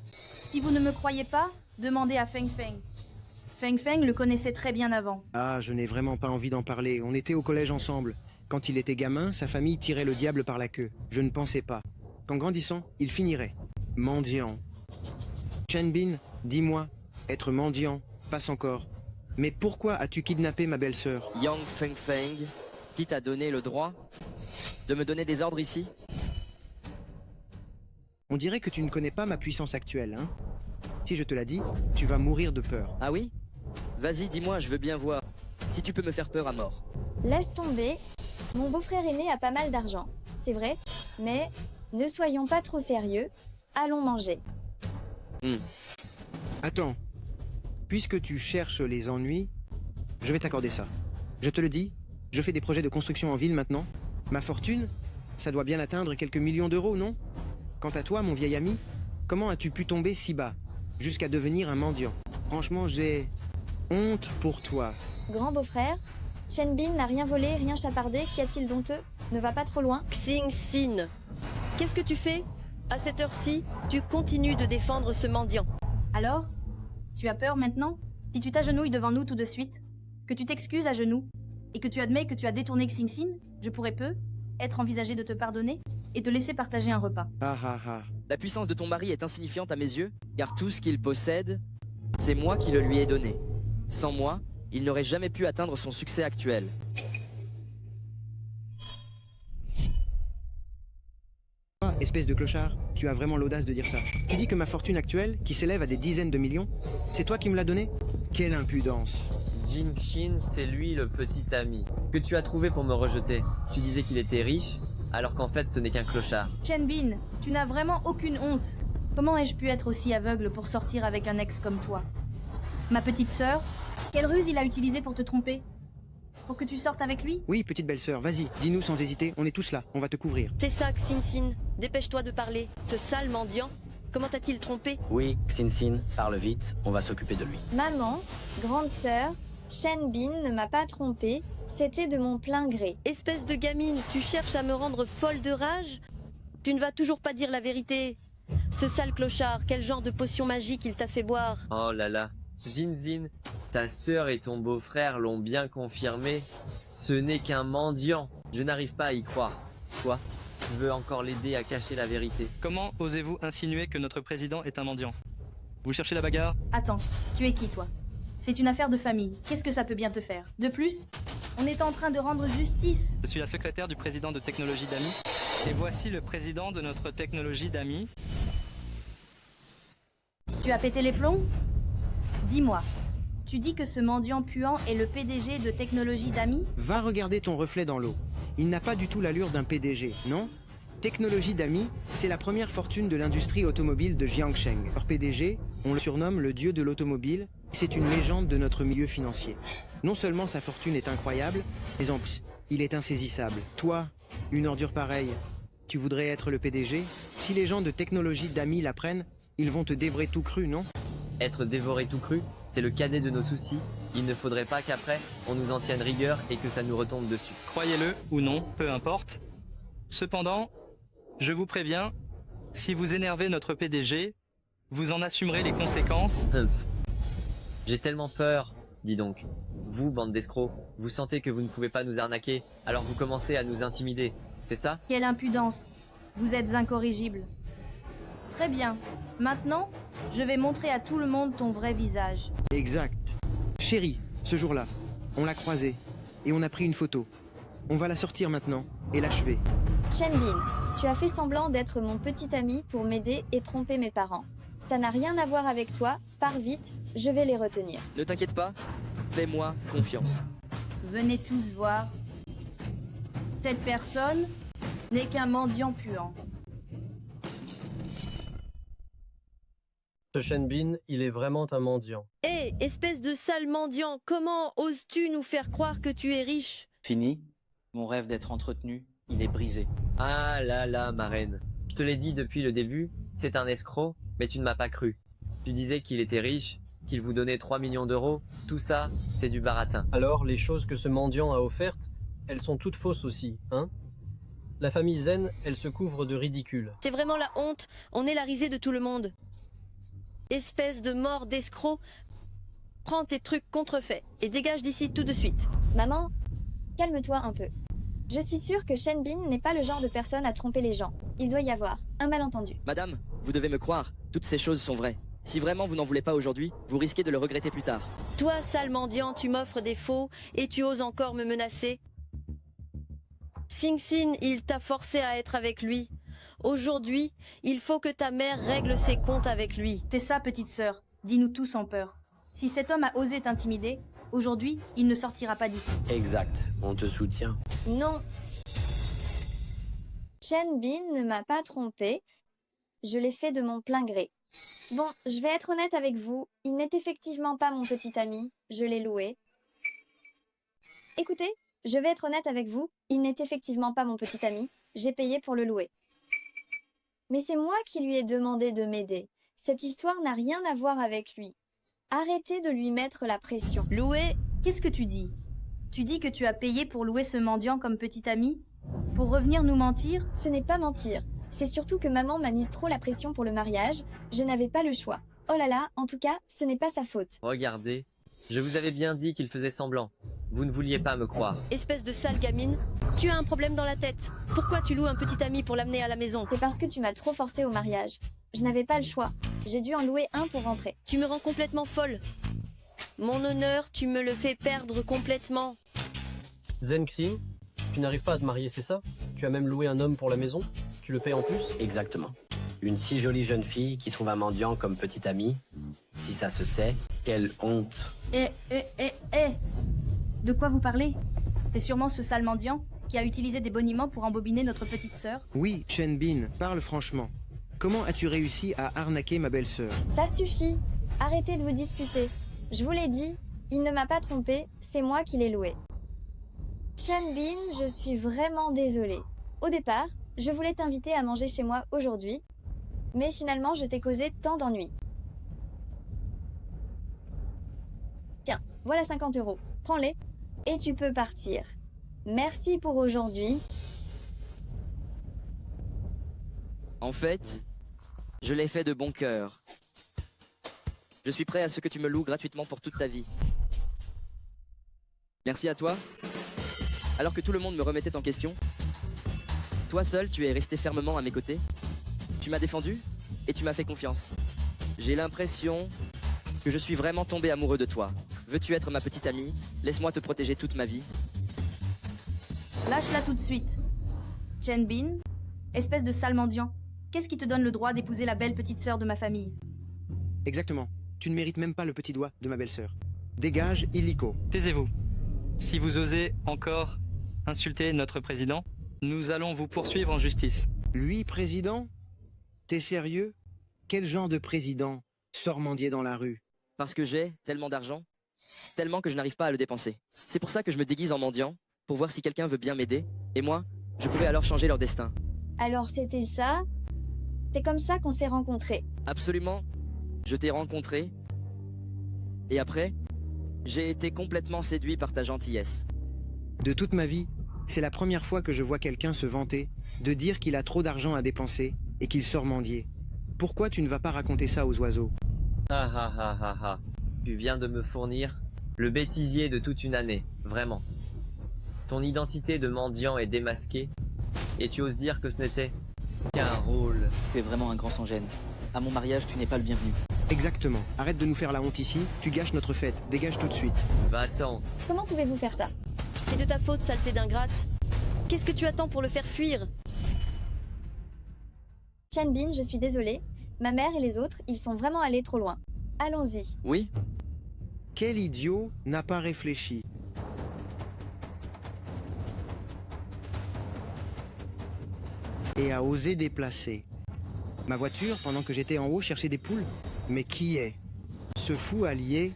Si vous ne me croyez pas, demandez à Feng Feng. Feng Feng le connaissait très bien avant. Ah, je n'ai vraiment pas envie d'en parler. On était au collège ensemble. Quand il était gamin, sa famille tirait le diable par la queue. Je ne pensais pas qu'en grandissant, il finirait mendiant. Chen Bin, dis-moi, être mendiant, passe encore. Mais pourquoi as-tu kidnappé ma belle-sœur? Yang Feng Feng, qui t'a donné le droit de me donner des ordres ici? On dirait que tu ne connais pas ma puissance actuelle, hein? Si je te la dis, tu vas mourir de peur. Ah oui? Vas-y, dis-moi, je veux bien voir. Si tu peux me faire peur à mort. Laisse tomber. Mon beau-frère aîné a pas mal d'argent, c'est vrai, mais ne soyons pas trop sérieux. Allons manger. Attends. Puisque tu cherches les ennuis, je vais t'accorder ça. Je te le dis, je fais des projets de construction en ville maintenant. Ma fortune, ça doit bien atteindre quelques millions d'euros, non? Quant à toi, mon vieil ami, comment as-tu pu tomber si bas, jusqu'à devenir un mendiant? Franchement, j'ai honte pour toi. Grand beau-frère, Chen Bin n'a rien volé, rien chapardé, qu'y a-t-il d'honteux? Ne va pas trop loin. Xing Xin, qu'est-ce que tu fais? À cette heure-ci, tu continues de défendre ce mendiant. Alors? Tu as peur maintenant? Si tu t'agenouilles devant nous tout de suite, que tu t'excuses à genoux, et que tu admets que tu as détourné Xing Xin, je pourrais être envisagé de te pardonner et te laisser partager un repas. Ah ah ah. La puissance de ton mari est insignifiante à mes yeux, car tout ce qu'il possède, c'est moi qui le lui ai donné. Sans moi, il n'aurait jamais pu atteindre son succès actuel. Ah, espèce de clochard, tu as vraiment l'audace de dire ça. Tu dis que ma fortune actuelle, qui s'élève à des dizaines de millions, c'est toi qui me l'as donnée? Quelle impudence! Jinxin, c'est lui le petit ami que tu as trouvé pour me rejeter. Tu disais qu'il était riche, alors qu'en fait ce n'est qu'un clochard. Shenbin, tu n'as vraiment aucune honte. Comment ai-je pu être aussi aveugle pour sortir avec un ex comme toi? Ma petite sœur, quelle ruse il a utilisée pour te tromper? Pour que tu sortes avec lui? Oui, petite belle-sœur, vas-y, dis-nous sans hésiter, on est tous là, on va te couvrir. C'est ça, Xinxin. Dépêche-toi de parler. Ce sale mendiant, comment t'a-t-il trompé? Oui, Xinxin, parle vite, on va s'occuper de lui. Maman, grande sœur, Shenbin ne m'a pas trompée, c'était de mon plein gré. Espèce de gamine, tu cherches à me rendre folle de rage? Tu ne vas toujours pas dire la vérité. Ce sale clochard, quel genre de potion magique il t'a fait boire? Oh là là. Jinxin, ta sœur et ton beau-frère l'ont bien confirmé. Ce n'est qu'un mendiant. Je n'arrive pas à y croire. Toi, tu veux encore l'aider à cacher la vérité. Comment osez-vous insinuer que notre président est un mendiant? Vous cherchez la bagarre? Attends, tu es qui toi? C'est une affaire de famille, qu'est-ce que ça peut bien te faire? De plus, on est en train de rendre justice. Je suis la secrétaire du président de Technologie d'Ami. Et voici le président de notre Technologie d'Ami. Tu as pété les plombs? Dis-moi, tu dis que ce mendiant puant est le PDG de Technologie d'Ami? Va regarder ton reflet dans l'eau. Il n'a pas du tout l'allure d'un PDG, non? Technologie d'Ami, c'est la première fortune de l'industrie automobile de Jiangsheng. Leur PDG, on le surnomme le dieu de l'automobile, c'est une légende de notre milieu financier. Non seulement sa fortune est incroyable, mais en plus, il est insaisissable. Toi, une ordure pareille, tu voudrais être le PDG? Si les gens de Technologie d'Ami l'apprennent, ils vont te dévorer tout cru, non? Être dévoré tout cru, c'est le cadet de nos soucis. Il ne faudrait pas qu'après, on nous en tienne rigueur et que ça nous retombe dessus. Croyez-le ou non, peu importe. Cependant, je vous préviens, si vous énervez notre PDG, vous en assumerez les conséquences. J'ai tellement peur. Dis donc, vous, bande d'escrocs, vous sentez que vous ne pouvez pas nous arnaquer, alors vous commencez à nous intimider, c'est ça? Quelle impudence! Vous êtes incorrigible. Très bien. Maintenant, je vais montrer à tout le monde ton vrai visage. Exact. Chérie, ce jour-là, on l'a croisé et on a pris une photo. On va la sortir maintenant et l'achever. Shenbin, tu as fait semblant d'être mon petit ami pour m'aider et tromper mes parents. Ça n'a rien à voir avec toi, pars vite, je vais les retenir. Ne t'inquiète pas, fais-moi confiance. Venez tous voir. Cette personne n'est qu'un mendiant puant. Ce Shenbin, il est vraiment un mendiant. Hé, espèce de sale mendiant, comment oses-tu nous faire croire que tu es riche? Fini. Mon rêve d'être entretenu, il est brisé. Ah là là, ma reine. Je te l'ai dit depuis le début, c'est un escroc, mais tu ne m'as pas cru. Tu disais qu'il était riche, qu'il vous donnait 3 millions d'euros. Tout ça, c'est du baratin. Alors, les choses que ce mendiant a offertes, elles sont toutes fausses aussi, hein? La famille Zen, elle se couvre de ridicule. C'est vraiment la honte, on est la risée de tout le monde. Espèce de mort d'escroc, prends tes trucs contrefaits et dégage d'ici tout de suite. Maman, calme-toi un peu. Je suis sûre que Shenbin n'est pas le genre de personne à tromper les gens. Il doit y avoir un malentendu. Madame, vous devez me croire, toutes ces choses sont vraies. Si vraiment vous n'en voulez pas aujourd'hui, vous risquez de le regretter plus tard. Toi, sale mendiant, tu m'offres des faux et tu oses encore me menacer. Xinxin, il t'a forcé à être avec lui. Aujourd'hui, il faut que ta mère règle ses comptes avec lui. C'est ça, petite sœur. Dis-nous tous sans peur. Si cet homme a osé t'intimider, aujourd'hui, il ne sortira pas d'ici. Exact, on te soutient. Non. Shenbin ne m'a pas trompée. Je l'ai fait de mon plein gré. Bon, je vais être honnête avec vous. Il n'est effectivement pas mon petit ami. Je l'ai loué. Écoutez, je vais être honnête avec vous. Il n'est effectivement pas mon petit ami. J'ai payé pour le louer. Mais c'est moi qui lui ai demandé de m'aider. Cette histoire n'a rien à voir avec lui. Arrêtez de lui mettre la pression. Louer? Qu'est-ce que tu dis? Tu dis que tu as payé pour louer ce mendiant comme petit ami? Pour revenir nous mentir? Ce n'est pas mentir. C'est surtout que maman m'a mise trop la pression pour le mariage. Je n'avais pas le choix. Oh là là, en tout cas, ce n'est pas sa faute. Regardez, je vous avais bien dit qu'il faisait semblant. Vous ne vouliez pas me croire. Espèce de sale gamine, tu as un problème dans la tête. Pourquoi tu loues un petit ami pour l'amener à la maison? C'est parce que tu m'as trop forcé au mariage. Je n'avais pas le choix. J'ai dû en louer un pour rentrer. Tu me rends complètement folle. Mon honneur, tu me le fais perdre complètement. Zenxin, tu n'arrives pas à te marier, c'est ça? Tu as même loué un homme pour la maison? Tu le payes en plus? Exactement. Une si jolie jeune fille qui trouve un mendiant comme petit ami, si ça se sait, Quelle honte. Eh. De quoi vous parlez? C'est sûrement ce sale mendiant qui a utilisé des boniments pour embobiner notre petite sœur. Oui, Chen Bin, parle franchement. Comment as-tu réussi à arnaquer ma belle-sœur? Ça suffit. Arrêtez de vous disputer. Je vous l'ai dit, il ne m'a pas trompé, c'est moi qui l'ai loué. Chen Bin, je suis vraiment désolée. Au départ, je voulais t'inviter à manger chez moi aujourd'hui, mais finalement je t'ai causé tant d'ennuis. Tiens, voilà 50 €. Prends-les et tu peux partir. Merci pour aujourd'hui. En fait, je l'ai fait de bon cœur. Je suis prêt à ce que tu me loues gratuitement pour toute ta vie. Merci à toi. Alors que tout le monde me remettait en question, toi seul, tu es resté fermement à mes côtés. Tu m'as défendu et tu m'as fait confiance. J'ai l'impression que je suis vraiment tombé amoureux de toi. Veux-tu être ma petite amie? Laisse-moi te protéger toute ma vie. Lâche-la tout de suite. Chen Bin, espèce de sale mendiant. Qu'est-ce qui te donne le droit d'épouser la belle petite sœur de ma famille? Exactement. Tu ne mérites même pas le petit doigt de ma belle-sœur. Dégage, illico. Taisez-vous. Si vous osez encore insulter notre président, nous allons vous poursuivre en justice. Lui, président? T'es sérieux? Quel genre de président sort mendier dans la rue? Parce que j'ai tellement d'argent, tellement que je n'arrive pas à le dépenser. C'est pour ça que je me déguise en mendiant, pour voir si quelqu'un veut bien m'aider, et moi, je pourrais alors changer leur destin. Alors c'était ça? C'est comme ça qu'on s'est rencontrés. Absolument, je t'ai rencontré, et après, j'ai été complètement séduit par ta gentillesse. De toute ma vie, c'est la première fois que je vois quelqu'un se vanter de dire qu'il a trop d'argent à dépenser et qu'il sort mendier. Pourquoi tu ne vas pas raconter ça aux oiseaux? Ah ah ah ah ah. Tu viens de me fournir le bêtisier de toute une année, vraiment. Ton identité de mendiant est démasquée, et tu oses dire que ce n'était qu'un rôle. Tu es vraiment un grand sans-gêne. À mon mariage, tu n'es pas le bienvenu. Exactement. Arrête de nous faire la honte ici, tu gâches notre fête. Dégage tout de suite. Va-t'en. Comment pouvez-vous faire ça? C'est de ta faute, saleté d'ingrate. Qu'est-ce que tu attends pour le faire fuir? Chen Bin, je suis désolée. Ma mère et les autres, ils sont vraiment allés trop loin. Allons-y. Oui? Quel idiot n'a pas réfléchi? Et a osé déplacer ma voiture pendant que j'étais en haut chercher des poules? Mais qui est ce fou allié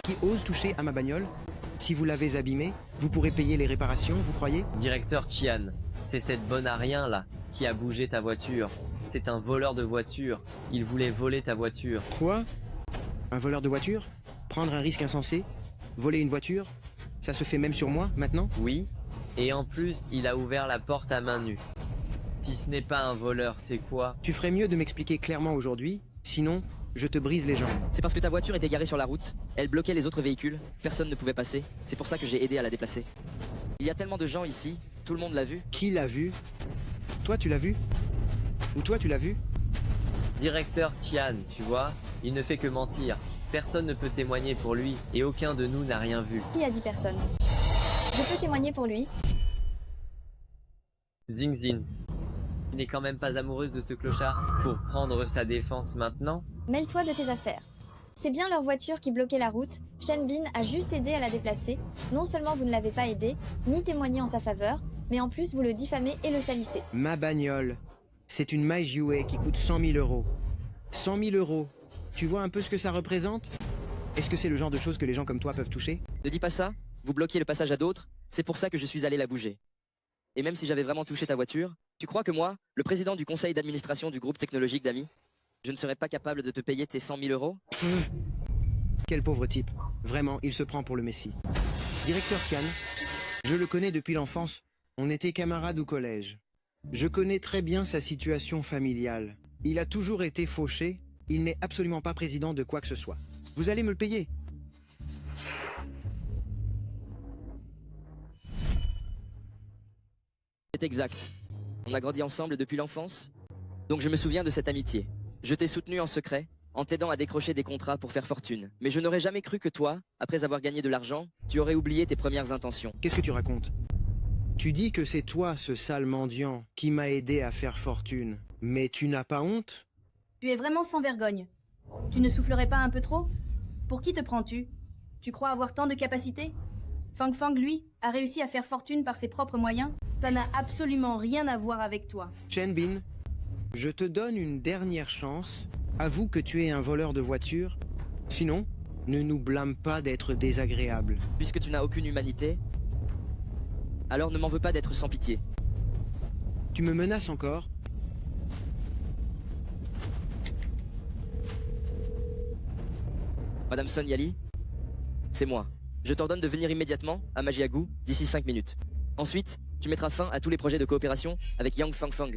qui ose toucher à ma bagnole? Si vous l'avez abîmée, vous pourrez payer les réparations, vous croyez? Directeur Chian, c'est cette bonne à rien là qui a bougé ta voiture. C'est un voleur de voiture. Il voulait voler ta voiture. Quoi? Un voleur de voiture? Prendre un risque insensé? Voler une voiture? Ça se fait même sur moi, maintenant? Oui. Et en plus, il a ouvert la porte à main nue. Si ce n'est pas un voleur, c'est quoi? Tu ferais mieux de m'expliquer clairement aujourd'hui, sinon, je te brise les jambes. C'est parce que ta voiture était garée sur la route, elle bloquait les autres véhicules, personne ne pouvait passer, c'est pour ça que j'ai aidé à la déplacer. Il y a tellement de gens ici, tout le monde l'a vu. Qui l'a vu? Toi tu l'as vu? Ou toi tu l'as vu? Directeur Tian, tu vois, il ne fait que mentir. Personne ne peut témoigner pour lui et aucun de nous n'a rien vu. Qui a dit personne? Je peux témoigner pour lui. Zingzin, tu n'es quand même pas amoureuse de ce clochard pour prendre sa défense maintenant? Mêle-toi de tes affaires. C'est bien leur voiture qui bloquait la route. Chen Bin a juste aidé à la déplacer. Non seulement vous ne l'avez pas aidé, ni témoigné en sa faveur, mais en plus vous le diffamez et le salissez. Ma bagnole, c'est une Maijue qui coûte 100 000 €. 100 000 €. Tu vois un peu ce que ça représente? Est-ce que c'est le genre de choses que les gens comme toi peuvent toucher? Ne dis pas ça, vous bloquez le passage à d'autres, c'est pour ça que je suis allé la bouger. Et même si j'avais vraiment touché ta voiture, tu crois que moi, le président du conseil d'administration du groupe technologique d'Ami, je ne serais pas capable de te payer tes 100 000 €? Quel pauvre type. Vraiment, il se prend pour le messie. Directeur Kian, je le connais depuis l'enfance. On était camarades au collège. Je connais très bien sa situation familiale. Il a toujours été fauché. Il n'est absolument pas président de quoi que ce soit. Vous allez me le payer. C'est exact. On a grandi ensemble depuis l'enfance, donc je me souviens de cette amitié. Je t'ai soutenu en secret, en t'aidant à décrocher des contrats pour faire fortune. Mais je n'aurais jamais cru que toi, après avoir gagné de l'argent, tu aurais oublié tes premières intentions. Qu'est-ce que tu racontes? Tu dis que c'est toi, ce sale mendiant, qui m'a aidé à faire fortune. Mais tu n'as pas honte? Tu es vraiment sans vergogne. Tu ne soufflerais pas un peu trop? Pour qui te prends-tu? Tu crois avoir tant de capacités? Fang Fang, lui, a réussi à faire fortune par ses propres moyens. Ça n'a absolument rien à voir avec toi. Chen Bin, je te donne une dernière chance. Avoue que tu es un voleur de voitures. Sinon, ne nous blâme pas d'être désagréable. Puisque tu n'as aucune humanité, alors ne m'en veux pas d'être sans pitié. Tu me menaces encore? Madame Son Yali, c'est moi. Je t'ordonne de venir immédiatement à Magiagou d'ici 5 minutes. Ensuite, tu mettras fin à tous les projets de coopération avec Yang Fang Fang.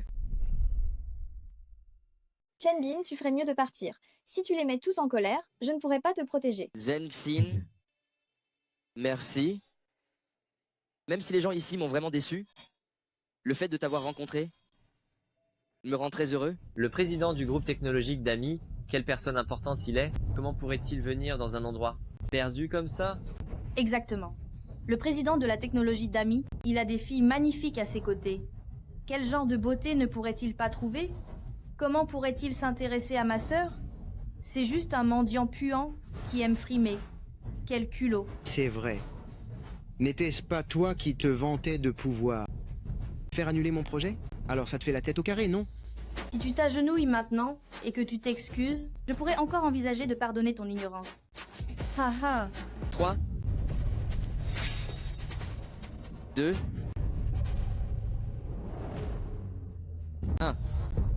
Chen Bin, tu ferais mieux de partir. Si tu les mets tous en colère, je ne pourrai pas te protéger. Zeng Xin, merci. Même si les gens ici m'ont vraiment déçu, le fait de t'avoir rencontré me rend très heureux. Le président du groupe technologique d'Ami, quelle personne importante il est? Comment pourrait-il venir dans un endroit perdu comme ça? Exactement. Le président de la technologie d'Ami, il a des filles magnifiques à ses côtés. Quel genre de beauté ne pourrait-il pas trouver? Comment pourrait-il s'intéresser à ma sœur? C'est juste un mendiant puant qui aime frimer. Quel culot. C'est vrai. N'était-ce pas toi qui te vantais de pouvoir faire annuler mon projet? Alors ça te fait la tête au carré, non? Si tu t'agenouilles maintenant et que tu t'excuses, je pourrais encore envisager de pardonner ton ignorance. Ha ha. 3, 2, 1.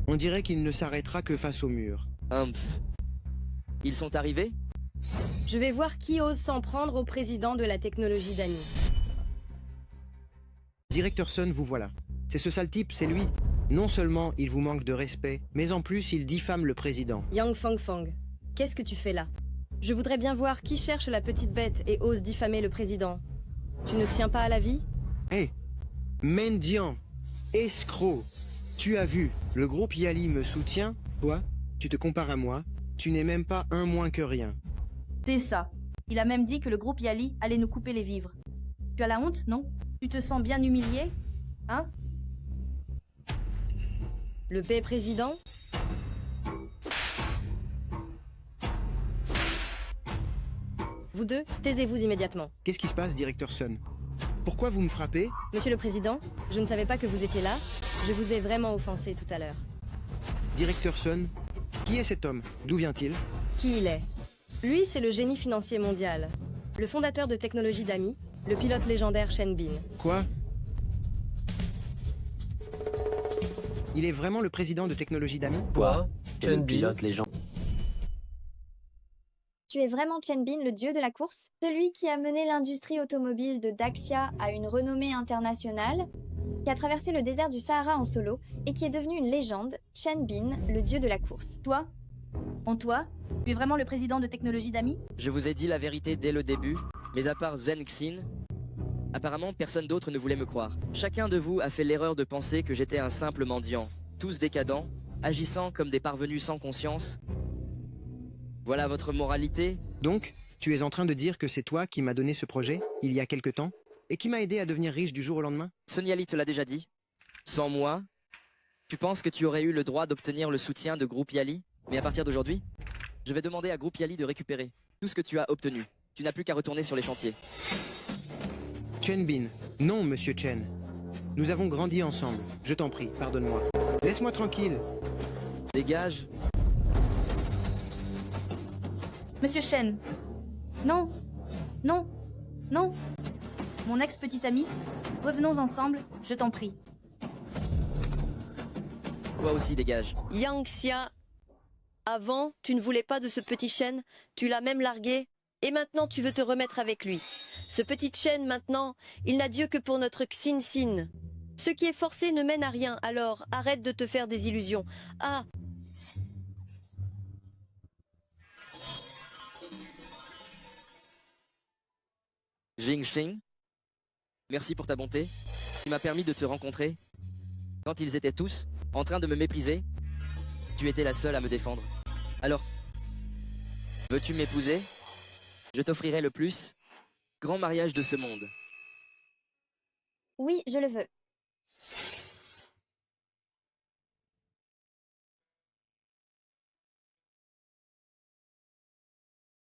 On dirait qu'il ne s'arrêtera que face au mur. Humph. Ils sont arrivés? Je vais voir qui ose s'en prendre au président de la technologie d'Ami. Directeur Sun, vous voilà. C'est ce sale type, c'est lui. Non seulement il vous manque de respect, mais en plus il diffame le président. Yang Fang Fang, qu'est-ce que tu fais là? Je voudrais bien voir qui cherche la petite bête et ose diffamer le président. Tu ne tiens pas à la vie? Hé, mendiant, escroc. Tu as vu, le groupe Yali me soutient. Toi, tu te compares à moi. Tu n'es même pas un moins que rien. C'est ça. Il a même dit que le groupe Yali allait nous couper les vivres. Tu as la honte, non? Tu te sens bien humilié? Hein? Le paix président? Vous deux, taisez-vous immédiatement. Qu'est-ce qui se passe, directeur Sun? Pourquoi vous me frappez? Monsieur le Président, je ne savais pas que vous étiez là. Je vous ai vraiment offensé tout à l'heure. Directeur Sun, qui est cet homme? D'où vient-il? Qui il est? Lui, c'est le génie financier mondial. Le fondateur de technologie d'Ami, le pilote légendaire Chen Bin. Quoi? Il est vraiment le président de technologie d'Ami? Quoi? C'est le pilote légendaire. Tu es vraiment Chen Bin, le dieu de la course? Celui qui a mené l'industrie automobile de Daxia à une renommée internationale, qui a traversé le désert du Sahara en solo et qui est devenu une légende, Chen Bin, le dieu de la course. Toi? Toi? Tu es vraiment le président de technologie d'Ami? Je vous ai dit la vérité dès le début, mais à part Zeng Xin, apparemment personne d'autre ne voulait me croire. Chacun de vous a fait l'erreur de penser que j'étais un simple mendiant, tous décadents, agissant comme des parvenus sans conscience. Voilà votre moralité? Donc, tu es en train de dire que c'est toi qui m'as donné ce projet, il y a quelque temps, et qui m'a aidé à devenir riche du jour au lendemain? Son Yali te l'a déjà dit. Sans moi, tu penses que tu aurais eu le droit d'obtenir le soutien de Groupe Yali? Mais à partir d'aujourd'hui, je vais demander à Groupe Yali de récupérer tout ce que tu as obtenu. Tu n'as plus qu'à retourner sur les chantiers. Chen Bin, non, monsieur Chen. Nous avons grandi ensemble. Je t'en prie, pardonne-moi. Laisse-moi tranquille. Dégage. Monsieur Chen. Non. Non. Non. Mon ex-petit ami, revenons ensemble, je t'en prie. Toi aussi, dégage. Yang Xia, avant, tu ne voulais pas de ce petit Chen, tu l'as même largué, et maintenant tu veux te remettre avec lui. Ce petit Chen, maintenant, il n'a Dieu que pour notre Xin Xin. Ce qui est forcé ne mène à rien, alors arrête de te faire des illusions. Ah! Jing Xing, merci pour ta bonté. Tu m'as permis de te rencontrer. Quand ils étaient tous en train de me mépriser, tu étais la seule à me défendre. Alors, veux-tu m'épouser? Je t'offrirai le plus grand mariage de ce monde. Oui, je le veux.